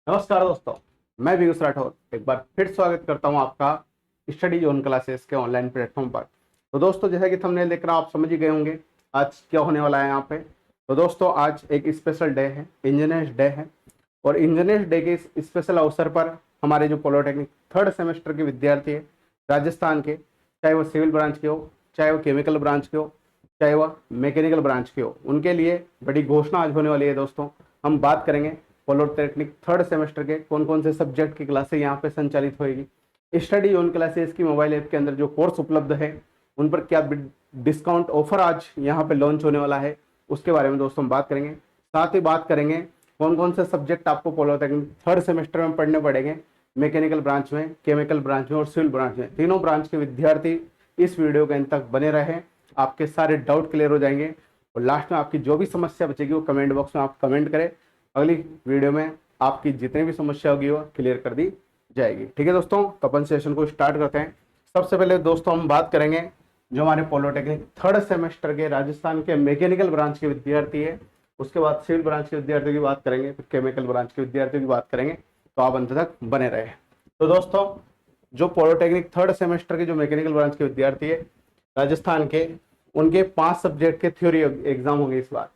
नमस्कार दोस्तों, मैं पीयूष राठौर एक बार फिर स्वागत करता हूं आपका स्टडी जोन क्लासेस के ऑनलाइन प्लेटफॉर्म पर। तो दोस्तों, जैसा कि थंबनेल देखकर आप समझ ही गए होंगे आज क्या होने वाला है यहाँ पे। तो दोस्तों, आज एक स्पेशल डे है, इंजीनियर्स डे है। और इंजीनियर्स डे के इस स्पेशल अवसर पर हमारे जो पॉलिटेक्निक थर्ड सेमेस्टर के विद्यार्थी है राजस्थान के, चाहे वो सिविल ब्रांच के हो, चाहे वो केमिकल ब्रांच के हो, चाहे वह मैकेनिकल ब्रांच के हो, उनके लिए बड़ी घोषणा आज होने वाली है। दोस्तों, हम बात करेंगे पॉलिटेक्निक थर्ड सेमेस्टर के कौन कौन से सब्जेक्ट की क्लासेस यहाँ पे संचालित होगी। स्टडी जोन क्लासेस की मोबाइल ऐप के अंदर जो कोर्स उपलब्ध है उन पर क्या डिस्काउंट ऑफर आज यहाँ पे लॉन्च होने वाला है, उसके बारे में दोस्तों हम बात करेंगे। साथ ही बात करेंगे कौन कौन से सब्जेक्ट आपको पॉलिटेक्निक थर्ड सेमेस्टर में पढ़ने पड़ेंगे, मैकेनिकल ब्रांच में, केमिकल ब्रांच में और सिविल ब्रांच में। तीनों ब्रांच के विद्यार्थी इस वीडियो के अंत तक बने रहे, आपके सारे डाउट क्लियर हो जाएंगे। और लास्ट में आपकी जो भी समस्या बचेगी वो कमेंट बॉक्स में आप कमेंट करें, अगली वीडियो में आपकी जितनी भी समस्या होगी वो क्लियर कर दी जाएगी। ठीक है दोस्तों, तो अपन सेशन को स्टार्ट करते हैं। सबसे पहले दोस्तों हम बात करेंगे जो हमारे पॉलिटेक्निक थर्ड सेमेस्टर के राजस्थान के मैकेनिकल ब्रांच के विद्यार्थी है, उसके बाद सिविल ब्रांच के विद्यार्थियों की बात करेंगे, फिर केमिकल ब्रांच के विद्यार्थियों की बात करेंगे। तो आप अंत तक बने रहे। तो दोस्तों, जो पॉलिटेक्निक थर्ड सेमेस्टर के जो मैकेनिकल ब्रांच के विद्यार्थी है राजस्थान के, उनके 5 सब्जेक्ट के थ्योरी एग्जाम होंगे इस बार,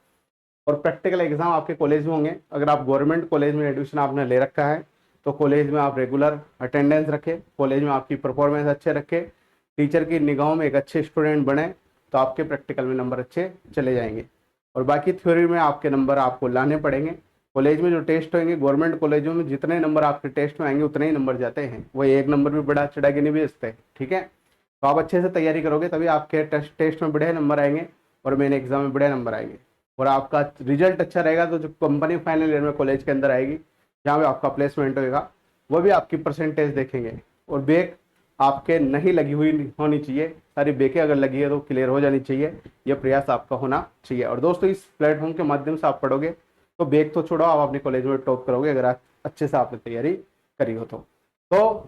और प्रैक्टिकल एग्जाम आपके कॉलेज में होंगे। अगर आप गवर्नमेंट कॉलेज में एडमिशन आपने ले रखा है तो कॉलेज में आप रेगुलर अटेंडेंस रखें, कॉलेज में आपकी परफॉर्मेंस अच्छे रखें, टीचर की निगाहों में एक अच्छे स्टूडेंट बने, तो आपके प्रैक्टिकल में नंबर अच्छे चले जाएंगे। और बाकी थ्योरी में आपके नंबर आपको लाने पड़ेंगे। कॉलेज में जो टेस्ट होंगे, गवर्नमेंट कॉलेजों में जितने नंबर आपके टेस्ट में आएंगे उतने ही नंबर जाते हैं, वो एक नंबर भी बढ़ा चढ़ा के नहीं भेजते। ठीक है, तो आप अच्छे से तैयारी करोगे तभी आपके टेस्ट में बढ़िया नंबर आएंगे और मेन एग्जाम में बढ़िया नंबर आएंगे। और आपका रिजल्ट अच्छा रहेगा तो जो कंपनी फाइनल ईयर में कॉलेज के अंदर आएगी, जहाँ पे आपका प्लेसमेंट होगा, वो भी आपकी परसेंटेज देखेंगे। और बैक आपके नहीं लगी हुई होनी चाहिए, सारी बेकें अगर लगी है तो क्लियर हो जानी चाहिए, ये प्रयास आपका होना चाहिए। और दोस्तों, इस प्लेटफॉर्म के माध्यम से आप पढ़ोगे तो बैक तो छोड़ो, आप अपने कॉलेज में टॉप करोगे अगर अच्छे से आपने तैयारी करी हो तो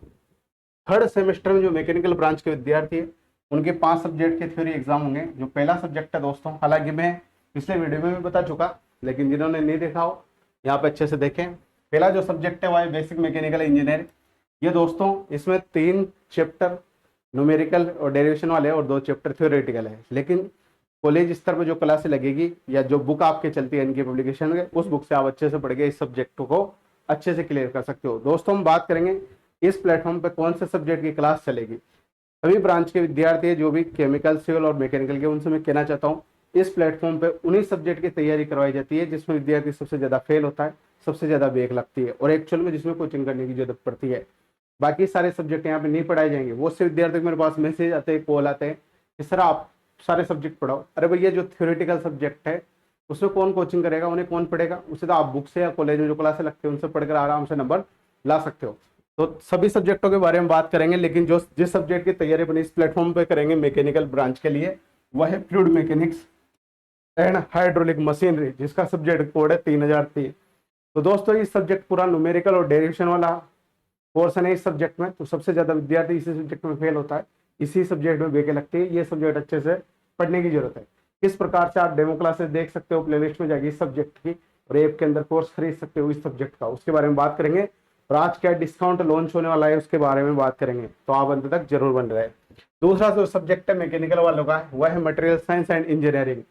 थर्ड सेमेस्टर में जो मैकेनिकल ब्रांच के विद्यार्थी है उनके 5 सब्जेक्ट के थ्योरी एग्जाम होंगे। जो पहला सब्जेक्ट है दोस्तों, हालांकि मैं पिछले वीडियो में भी बता चुका, लेकिन जिन्होंने नहीं देखा हो यहाँ पे अच्छे से देखें। पहला जो सब्जेक्ट है वो है बेसिक मैकेनिकल इंजीनियरिंग। ये दोस्तों, इसमें 3 चैप्टर न्यूमेरिकल और डेरिवेशन वाले और 2 चैप्टर थ्योरेटिकल है। लेकिन कॉलेज स्तर पर जो क्लासे लगेगी या जो बुक आपके चलती है इनकी पब्लिकेशन में, उस बुक से आप अच्छे से पढ़ के इस सब्जेक्ट को अच्छे से क्लियर कर सकते हो। दोस्तों, हम बात करेंगे इस प्लेटफॉर्म पर कौन से सब्जेक्ट की क्लास चलेगी। सभी ब्रांच के विद्यार्थी जो भी केमिकल, सिविल और मैकेनिकल के, उनसे मैं कहना चाहता हूँ इस प्लेटफॉर्म पे उन्हीं सब्जेक्ट की तैयारी करवाई जाती है जिसमें विद्यार्थी सबसे ज्यादा फेल होता है, सबसे ज्यादा बैक लगती है और एक्चुअल में जिसमें कोचिंग करने की जरूरत पड़ती है। बाकी सारे सब्जेक्ट यहाँ पे नहीं पढ़ाए जाएंगे। वो से विद्यार्थी मेरे पास मैसेज आते हैं, कॉल आते हैं, इस तरह आप सारे सब्जेक्ट पढ़ाओ। अरे भैया, जो थ्योरेटिकल सब्जेक्ट है उसमें कौन कोचिंग करेगा, उन्हें कौन पढ़ेगा? उसे तो आप बुक से या कॉलेज में जो क्लासे लगते हैं उनसे पढ़कर आराम से नंबर ला सकते हो। तो सभी सब्जेक्टों के बारे में बात करेंगे, लेकिन जो जिस सब्जेक्ट की तैयारी अपने इस प्लेटफॉर्म पे करेंगे मैकेनिकल ब्रांच के लिए, वह है fluid mechanics and hydraulic machinery, जिसका सब्जेक्ट कोड है 3003। तो दोस्तों, इस सब्जेक्ट पूरा न्यूमेरिकल और डेरिवेशन वाला पोर्शन है इस सब्जेक्ट में। तो सबसे ज्यादा विद्यार्थी इसी सब्जेक्ट में फेल होता है, इसी सब्जेक्ट में बेके लगती है। ये सब्जेक्ट अच्छे से पढ़ने की जरूरत है। किस प्रकार से आप डेमो क्लासेस देख सकते हो प्लेलिस्ट में जाके इस सब्जेक्ट की, और ऐप के अंदर कोर्स खरीद सकते हो इस सब्जेक्ट का, उसके बारे में बात करेंगे। और आज क्या डिस्काउंट लॉन्च होने वाला है उसके बारे में बात करेंगे, तो आप अंत तक जरूर बन रहे। दूसरा जो सब्जेक्ट है मैकेनिकल वालों का, वह है मटेरियल साइंस एंड इंजीनियरिंग,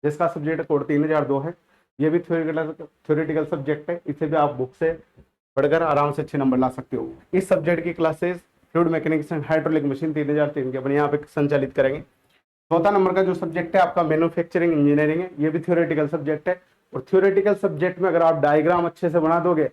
जिसका सब्जेक्ट कोड 3002 है। ये भी थ्योरेटिकल सब्जेक्ट है, इसे भी आप बुक से पढ़कर आराम से अच्छे नंबर ला सकते हो। इस सब्जेक्ट की classes fluid mechanics and hydraulic machine 3003 के अपने यहाँ पे संचालित करेंगे। चौथा नंबर का जो सब्जेक्ट है आपका मैन्युफैक्चरिंग इंजीनियरिंग है। ये भी थ्योरेटिकल सब्जेक्ट है, और थ्योरेटिकल सब्जेक्ट में अगर आप डायग्राम अच्छे से बना दोगे,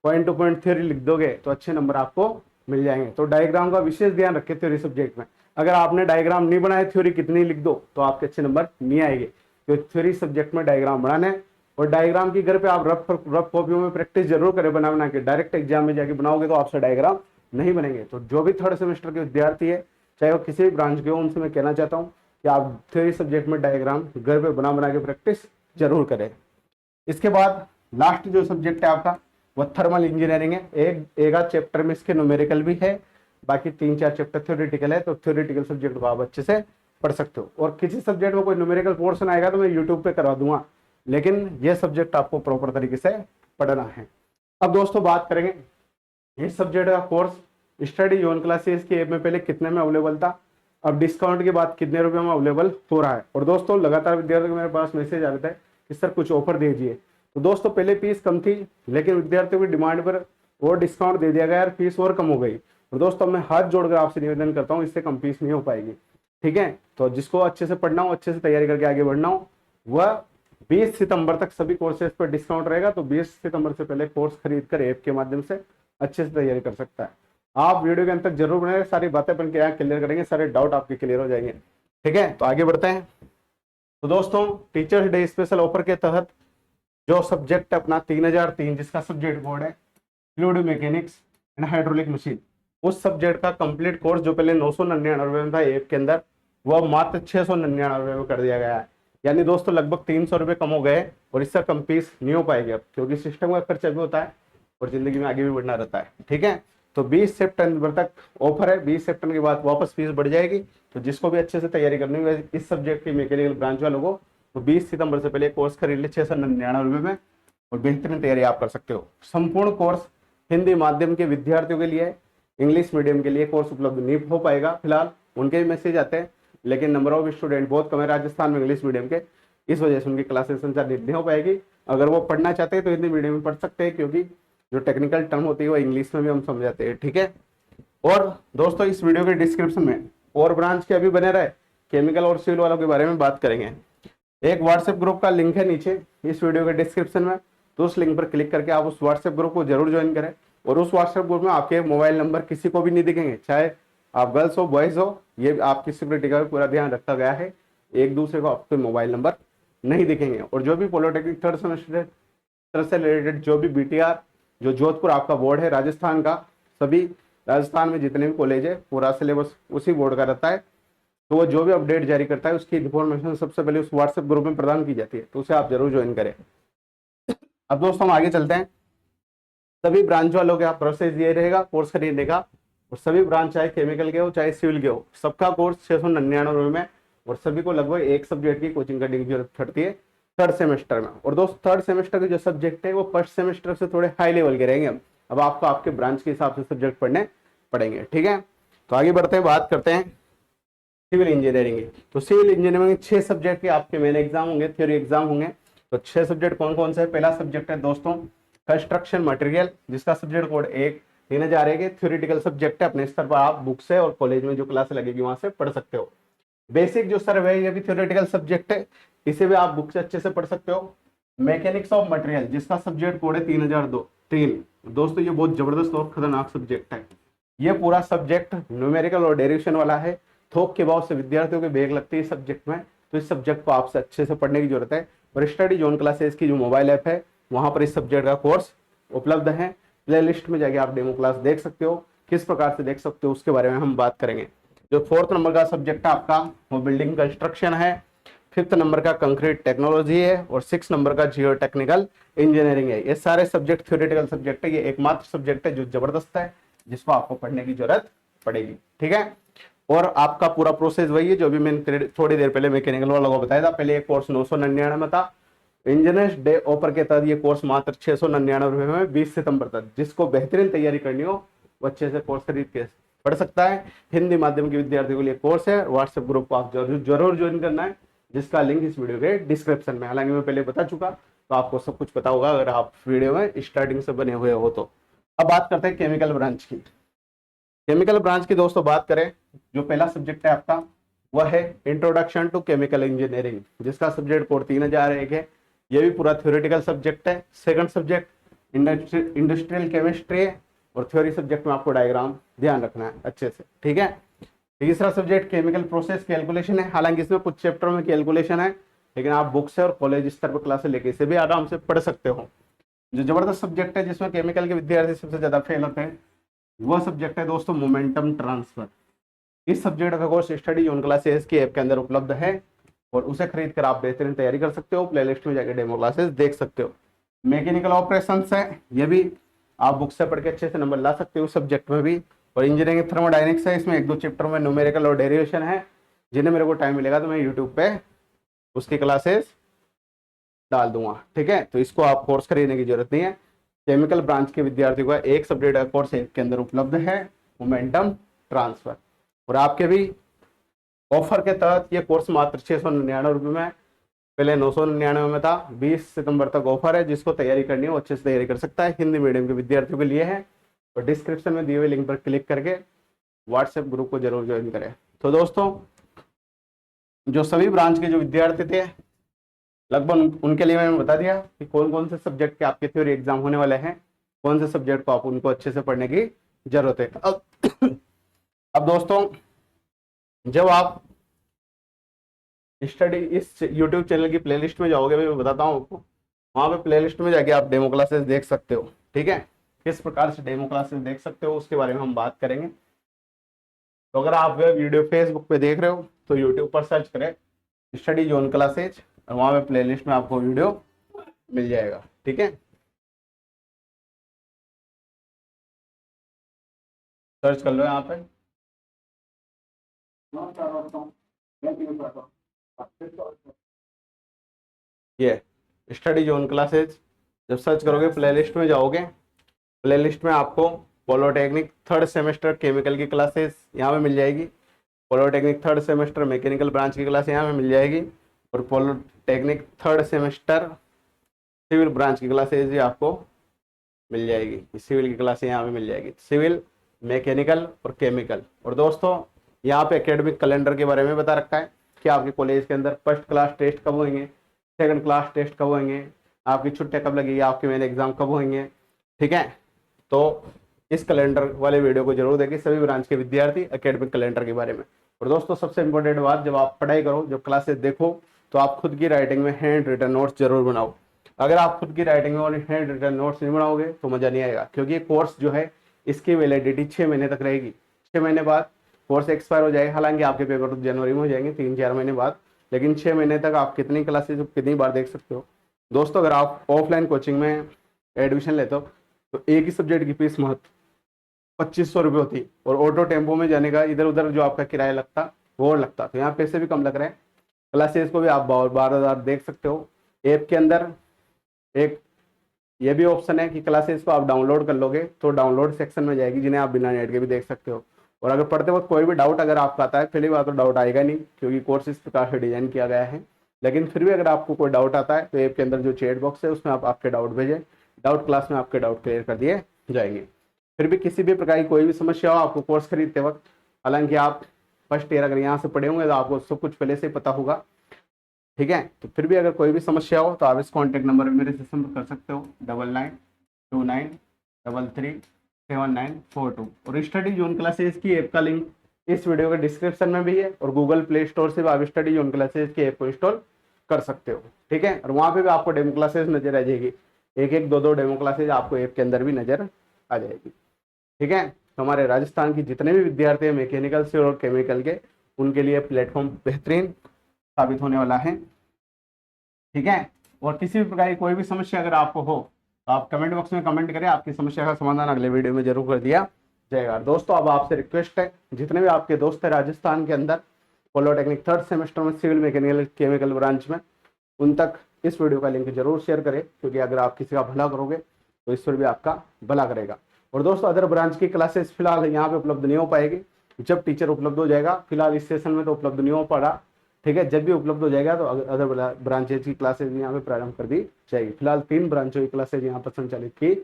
पॉइंट टू पॉइंट थ्योरी लिख दोगे, तो अच्छे नंबर आपको मिल जाएंगे। तो डायग्राम का विशेष ध्यान रखें थ्योरी सब्जेक्ट में। अगर आपने डायग्राम नहीं बनाए, थ्योरी कितनी लिख दो तो आपके अच्छे नंबर नहीं आएंगे। तो थ्योरी सब्जेक्ट में डायग्राम बनाने हैं, और डायग्राम की घर पे आप रफ कॉपियों में प्रैक्टिस जरूर करें बना के। डायरेक्ट एग्जाम में जाके बनाओगे तो आपसे डायग्राम नहीं बनेंगे। तो जो भी थर्ड सेमेस्टर के विद्यार्थी है, चाहे वो किसी भी ब्रांच के हो, उनसे मैं कहना चाहता हूँ कि आप थ्योरी सब्जेक्ट में डायग्राम घर पे बना के प्रैक्टिस जरूर करें। इसके बाद लास्ट जो सब्जेक्ट है आपका वह थर्मल इंजीनियरिंग है। एक आध चैप्टर में इसके न्यूमेरिकल भी है, बाकी 3-4 चैप्टर थ्योरेटिकल है। तो थ्योरेटिकल सब्जेक्ट को आप अच्छे से पढ़ सकते हो। और किसी सब्जेक्ट में कोई न्यूमेरिकल पोर्शन आएगा तो मैं यूट्यूब पे करवा दूंगा, लेकिन यह सब्जेक्ट आपको प्रॉपर तरीके से पढ़ना है। अब दोस्तों बात करेंगे इस सब्जेक्ट का कोर्स स्टडी जोन क्लासेस की ऐप में पहले कितने में अवेलेबल था, अब डिस्काउंट के बाद कितने रुपए में अवेलेबल हो रहा है। और दोस्तों लगातार विद्यार्थियों को मेरे पास मैसेज आ रहा है कि सर कुछ ऑफर दीजिए। तो दोस्तों पहले फीस कम थी, लेकिन विद्यार्थियों की डिमांड पर और डिस्काउंट दे दिया गया और फीस और कम हो गई। और दोस्तों मैं हाथ जोड़कर आपसे निवेदन करता हूँ, इससे कम फीस नहीं हो पाएगी। ठीक है, तो जिसको अच्छे से पढ़ना हो, अच्छे से तैयारी करके आगे बढ़ना हो, वह 20 सितंबर तक सभी कोर्सेज पर डिस्काउंट रहेगा। तो 20 सितंबर से पहले कोर्स खरीद कर ऐप के माध्यम से अच्छे से तैयारी कर सकता है। आप वीडियो के अंत तक जरूर बने, सारी बातें अपन के यहाँ क्लियर करेंगे, सारे डाउट आपके क्लियर हो जाएंगे। ठीक है, तो आगे बढ़ते हैं। तो दोस्तों टीचर्स डे स्पेशल ऑफर के तहत जो सब्जेक्ट अपना 3003 जिसका सब्जेक्ट कोड है fluid mechanics and hydraulic machine, उस सब्जेक्ट का कंप्लीट कोर्स जो पहले 999 में था ऐप के अंदर, वह मात्र 699 में कर दिया गया है। यानी दोस्तों लगभग 300 रुपये कम हो गए और इससे कम फीस नहीं हो पाएगी अब, क्योंकि सिस्टम का खर्चा भी होता है और जिंदगी में आगे भी बढ़ना रहता है। ठीक है, तो 20 सितंबर तक ऑफर है, 20 सितंबर के बाद वापस फीस बढ़ जाएगी। तो जिसको भी अच्छे से तैयारी करनी है इस सब्जेक्ट की मैकेनिकल ब्रांच वालों को, तो 20 सितंबर से पहले कोर्स खरीद ले 699 में और बेहतरीन तैयारी आप कर सकते हो। संपूर्ण कोर्स हिंदी माध्यम के विद्यार्थियों के लिए, इंग्लिश मीडियम के लिए कोर्स उपलब्ध नहीं हो पाएगा फिलहाल, उनके भी मैसेज आते हैं, लेकिन नंबर ऑफ स्टूडेंट बहुत कम है राजस्थान में इंग्लिश मीडियम के, इस वजह से उनकी क्लासेस संचालित नहीं हो पाएगी। अगर वो पढ़ना चाहते हैं तो हिंदी मीडियम में पढ़ सकते हैं, क्योंकि जो टेक्निकल टर्म होती है वो इंग्लिश में भी हम समझाते हैं। ठीक है, और दोस्तों इस वीडियो के डिस्क्रिप्शन में और ब्रांच के अभी बने रहे केमिकल और सिविल वालों के बारे में बात करेंगे। एक व्हाट्सएप ग्रुप का लिंक है नीचे इस वीडियो के डिस्क्रिप्शन में, तो उस लिंक पर क्लिक करके आप उस व्हाट्सएप ग्रुप को जरूर ज्वाइन करें। और उस व्हाट्सएप ग्रुप में आपके मोबाइल नंबर किसी को भी नहीं दिखेंगे, चाहे आप गर्ल्स हो बॉयज हो, ये आपकी सिक्योरिटी का भी पूरा ध्यान रखा गया है। एक दूसरे को आपके मोबाइल नंबर नहीं दिखेंगे। और जो भी पॉलिटेक्निक थर्ड सेमेस्टर से रिलेटेड जो भी BTR, जो जोधपुर आपका बोर्ड है राजस्थान का, सभी राजस्थान में जितने भी कॉलेज है पूरा सिलेबस उसी बोर्ड का रहता है। तो वो जो भी अपडेट जारी करता है उसकी इन्फॉर्मेशन सबसे पहले उस व्हाट्सएप ग्रुप में प्रदान की जाती है, तो उसे आप जरूर ज्वाइन करें। अब दोस्तों हम आगे चलते हैं। सभी ब्रांच वालों का प्रोसेस ये रहेगा कोर्स खरीदने का, और सभी ब्रांच चाहे केमिकल के हो चाहे सिविल के हो, सबका कोर्स 699 में, और सभी को लगभग एक सब्जेक्ट की कोचिंग करने की जरूरत पड़ती है थर्ड सेमेस्टर में। और दोस्त थर्ड सेमेस्टर के जो सब्जेक्ट है वो फर्स्ट सेमेस्टर से थोड़े हाई लेवल के रहेंगे। अब आपको आपके ब्रांच के हिसाब से सब्जेक्ट पढ़ने पड़ेंगे। ठीक है, तो आगे बढ़ते हैं, बात करते हैं सिविल इंजीनियरिंग की। तो सिविल इंजीनियरिंग में 6 सब्जेक्ट के आपके मेन एग्जाम होंगे, थ्योरी एग्जाम होंगे। तो 6 सब्जेक्ट कौन कौन से है? पहला सब्जेक्ट है दोस्तों कंस्ट्रक्शन मटेरियल, जिसका सब्जेक्ट कोड 3001 है। थ्योरेटिकल सब्जेक्ट है, अपने स्तर पर आप बुक से और कॉलेज में जो क्लास लगेगी वहां से पढ़ सकते हो। बेसिक जो सर्वे है ये भी थ्योरेटिकल सब्जेक्ट है, इसे भी आप बुक से अच्छे से पढ़ सकते हो। मैकेनिक्स ऑफ मटेरियल जिसका सब्जेक्ट कोड है 3003। दोस्तों ये बहुत जबरदस्त और खतरनाक सब्जेक्ट है। ये पूरा सब्जेक्ट न्यूमेरिकल और डेरिवेशन वाला है। थोक के भाव से विद्यार्थियों के बैग लगती है इस सब्जेक्ट में, तो इस सब्जेक्ट को आपसे अच्छे से पढ़ने की जरूरत है। और स्टडी जोन क्लासेस की जो मोबाइल ऐप है वहां पर इस सब्जेक्ट का कोर्स उपलब्ध है। प्ले लिस्ट में जाके आप डेमो क्लास देख सकते हो, किस प्रकार से देख सकते हो उसके बारे में हम बात करेंगे। जो 4th नंबर का सब्जेक्ट है आपका वो बिल्डिंग कंस्ट्रक्शन है, 5th नंबर का कंक्रीट टेक्नोलॉजी है, और 6 नंबर का जियो टेक्निकल इंजीनियरिंग है। ये सारे सब्जेक्ट थ्योरेटिकल सब्जेक्ट है। ये एकमात्र सब्जेक्ट है जो जबरदस्त है, जिसको आपको पढ़ने की जरूरत पड़ेगी। ठीक है, और आपका पूरा प्रोसेस वही है जो भी मैंने थोड़ी देर पहले मैकेनिकल वालों को बताया था। पहले एक कोर्स 999 में था, इंजीनियर्स डे ऑफर के तहत ये कोर्स मात्र 699 में 20 सितंबर तक। जिसको बेहतरीन तैयारी करनी हो वो अच्छे से कोर्स खरीद के पढ़ सकता है। हिंदी माध्यम के विद्यार्थियों के लिए कोर्स है। व्हाट्सएप ग्रुप को आप जरूर ज्वाइन करना है, जिसका लिंक इस वीडियो के डिस्क्रिप्शन में। हालांकि मैं पहले बता चुका, तो आपको सब कुछ पता होगा अगर आप वीडियो में स्टार्टिंग से बने हुए हो तो। अब बात करते हैं केमिकल ब्रांच की। केमिकल ब्रांच की दोस्तों बात करें, जो पहला सब्जेक्ट है आपका वह है इंट्रोडक्शन टू केमिकल इंजीनियरिंग, जिसका सब्जेक्ट कोड 3001 है। ये भी पूरा थ्योरेटिकल सब्जेक्ट है। सेकंड सब्जेक्ट इंडस्ट्रियल केमिस्ट्री है, और थ्योरी सब्जेक्ट में आपको डायग्राम ध्यान रखना है अच्छे से। ठीक है, तीसरा सब्जेक्ट केमिकल प्रोसेस कैलकुलेशन है। हालांकि इसमें कुछ चैप्टर में कैलकुलेशन है, लेकिन आप बुक से और कॉलेज स्तर पर क्लासे लेके इसे भी आराम से पढ़ सकते हो। जो जबरदस्त सब्जेक्ट है जिसमें केमिकल के विद्यार्थी सबसे ज्यादा फेल होते हैं, वह सब्जेक्ट है दोस्तों मोमेंटम ट्रांसफर। इस सब्जेक्ट का कोर्स स्टडी जोन क्लासेस की ऐप के अंदर उपलब्ध है, और उसे खरीद कर आप बेहतरीन तैयारी कर सकते हो। प्लेलिस्ट में जाकर डेमो क्लासेस देख सकते हो। मैकेनिकल ऑपरेशंस है, ये भी आप बुक से पढ़ के अच्छे से नंबर ला सकते हो सब्जेक्ट में भी। और इंजीनियरिंग थर्मोडायनेमिक्स है, इसमें 1-2 चैप्टर में न्यूमेरिकल और डेरिवेशन है, जिन्हें मेरे को टाइम मिलेगा तो मैं यूट्यूब पे उसकी क्लासेस डाल दूंगा। ठीक है, तो इसको आप कोर्स खरीदने की जरूरत नहीं है। केमिकल ब्रांच के विद्यार्थियों का एक सब्जेक्ट का कोर्स के अंदर उपलब्ध है, मोमेंटम ट्रांसफर। और आपके भी ऑफर के तहत ये कोर्स मात्र 699 रुपये में, पहले 999 में था। 20 सितंबर तक ऑफर है, जिसको तैयारी करनी हो अच्छे से तैयारी कर सकता है। हिंदी मीडियम के विद्यार्थियों के लिए है। और डिस्क्रिप्शन में दिए हुए लिंक पर क्लिक करके व्हाट्सएप ग्रुप को जरूर ज्वाइन करें। तो दोस्तों, जो सभी ब्रांच के जो विद्यार्थी थे लगभग उनके लिए मैंने बता दिया कि कौन कौन से सब्जेक्ट के आपके थ्योरी एग्जाम होने वाले हैं, कौन से सब्जेक्ट को आप उनको अच्छे से पढ़ने की जरूरत है। अब दोस्तों, जब आप स्टडी इस YouTube चैनल की प्लेलिस्ट में जाओगे, मैं बताता हूँ आपको, वहां पे प्लेलिस्ट में जाके आप डेमो क्लासेस देख सकते हो। ठीक है, किस प्रकार से डेमो क्लासेस देख सकते हो उसके बारे में हम बात करेंगे। तो अगर आप वह वीडियो फेसबुक पे देख रहे हो तो यूट्यूब पर सर्च करें स्टडी जोन क्लासेज, और वहां पे प्लेलिस्ट में आपको वीडियो मिल जाएगा। ठीक है, सर्च कर लो यहाँ पे। ये स्टडी जोन क्लासेज जब सर्च करोगे प्लेलिस्ट में जाओगे, प्लेलिस्ट में आपको पॉलिटेक्निक थर्ड सेमेस्टर केमिकल की क्लासेस यहाँ पे मिल जाएगी, polytechnic third semester mechanical branch की क्लास यहाँ पे मिल जाएगी, और polytechnic third semester civil branch की क्लासेज भी आपको मिल जाएगी। सिविल की क्लासें यहाँ पे मिल जाएगी, सिविल, मैकेनिकल और केमिकल। और दोस्तों, यहाँ पे एकेडमिक कैलेंडर के बारे में बता रखा है कि आपके कॉलेज के अंदर फर्स्ट क्लास टेस्ट कब होंगे, सेकंड क्लास टेस्ट कब होंगे, आपकी छुट्टियाँ कब लगेगी, आपके मेन एग्जाम कब होंगे। ठीक है, तो इस कैलेंडर वाले वीडियो को जरूर देखें सभी ब्रांच के विद्यार्थी एकेडमिक कैलेंडर के बारे में। और दोस्तों, सबसे इंपॉर्टेंट बात, जब आप पढ़ाई करो, जब क्लासेस देखो, तो आप खुद की राइटिंग में हैंड रिटन नोट्स जरूर बनाओ। अगर आप खुद की राइटिंग में और हैंड रिटन नोट्स नहीं बनाओगे तो मजा नहीं आएगा, क्योंकि ये कोर्स जो है इसकी वैलिडिटी 6 महीने तक रहेगी। 6 महीने बाद कोर्स एक्सपायर हो जाएगा। हालांकि आपके पेपर तो जनवरी में हो जाएंगे 3-4 महीने बाद, लेकिन 6 महीने तक आप कितनी क्लासेस कितनी बार देख सकते हो। दोस्तों, अगर आप ऑफलाइन कोचिंग में एडमिशन लेते हो तो एक ही सब्जेक्ट की फीस महत्व 2500 रुपये होती, और ऑटो टेम्पो में जाने का इधर उधर जो आपका किराया लगता वो और लगता। तो यहाँ पैसे भी कम लग रहे हैं। क्लासेस को भी आप बार देख सकते हो। ऐप के अंदर एक ये भी ऑप्शन है कि क्लासेस को आप डाउनलोड कर लोगे तो डाउनलोड सेक्शन में जाएगी, जिन्हें आप बिना नेट के भी देख सकते हो। और अगर पढ़ते वक्त कोई भी डाउट अगर आपका आता है, पहली बात तो डाउट आएगा नहीं, क्योंकि कोर्स इस प्रकार से डिजाइन किया गया है। लेकिन फिर भी अगर आपको कोई डाउट आता है तो ऐप के अंदर जो चैट बॉक्स है उसमें आप आपके डाउट भेजें, डाउट क्लास में आपके डाउट क्लियर कर दिए जाएंगे। फिर भी किसी भी प्रकार की कोई भी समस्या हो आपको कोर्स खरीदते वक्त, हालांकि आप फर्स्ट ईयर अगर यहाँ से पढ़े होंगे तो आपको सब कुछ पहले से ही पता होगा। ठीक है, तो फिर भी अगर कोई भी समस्या हो तो आप इस कॉन्टैक्ट नंबर पर मेरे से संपर्क कर सकते हो, 9929337942। और स्टडी जोन क्लासेस की ऐप का लिंक इस वीडियो के डिस्क्रिप्शन में भी है, और गूगल प्ले स्टोर से भी आप स्टडी जोन क्लासेस की ऐप को इंस्टॉल कर सकते हो। ठीक है, और वहाँ पे भी आपको डेमो क्लासेस नजर आ जाएगी, एक एक दो डेमो क्लासेज आपको ऐप के अंदर भी नजर आ जाएगी। ठीक है, तो हमारे राजस्थान की जितने भी विद्यार्थी हैं मैकेनिकल से और केमिकल के, उनके लिए प्लेटफॉर्म बेहतरीन साबित होने वाला है। ठीक है, और किसी भी प्रकार की कोई भी समस्या अगर आपको हो तो आप कमेंट बॉक्स में कमेंट करें, आपकी समस्या का समाधान अगले वीडियो में जरूर कर दिया जाएगा। दोस्तों, अब आपसे रिक्वेस्ट है, जितने भी आपके दोस्त हैं राजस्थान के अंदर पॉलिटेक्निक थर्ड सेमेस्टर में सिविल मैकेनिकल केमिकल ब्रांच में, उन तक इस वीडियो का लिंक जरूर शेयर करें, क्योंकि अगर आप किसी का भला करोगे तो ईश्वर भी आपका भला करेगा। और दोस्तों, अदर ब्रांच की क्लासेस फिलहाल यहाँ पे उपलब्ध नहीं हो पाएगी, जब टीचर उपलब्ध हो जाएगा। फिलहाल इस सेशन में तो उपलब्ध नहीं हो पा रहा। ठीक है, जब भी उपलब्ध हो जाएगा तो अदर ब्रांचेज की क्लासेज यहाँ पे प्रारंभ कर दी जाएगी। फिलहाल 3 ब्रांचों की क्लासेज यहाँ पर संचालित की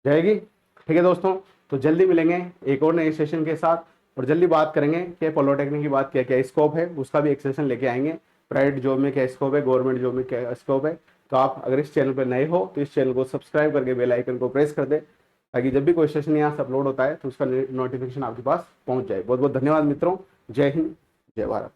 जाएगी। ठीक है दोस्तों, तो जल्दी मिलेंगे एक और नए सेशन के साथ, और जल्दी बात करेंगे कि पॉलिटेक्निक की बात क्या क्या स्कोप है, उसका भी एक सेशन लेके आएंगे। प्राइवेट जॉब में क्या स्कोप है, गवर्नमेंट जॉब में क्या स्कोप है। तो आप अगर इस चैनल पर नए हो तो इस चैनल को सब्सक्राइब करके बेल आइकन को प्रेस कर दे, ताकि जब भी कोई सेशन यहाँ से अपलोड होता है तो उसका नोटिफिकेशन आपके पास पहुंच जाए। बहुत बहुत धन्यवाद मित्रों। जय हिंद, जय भारत।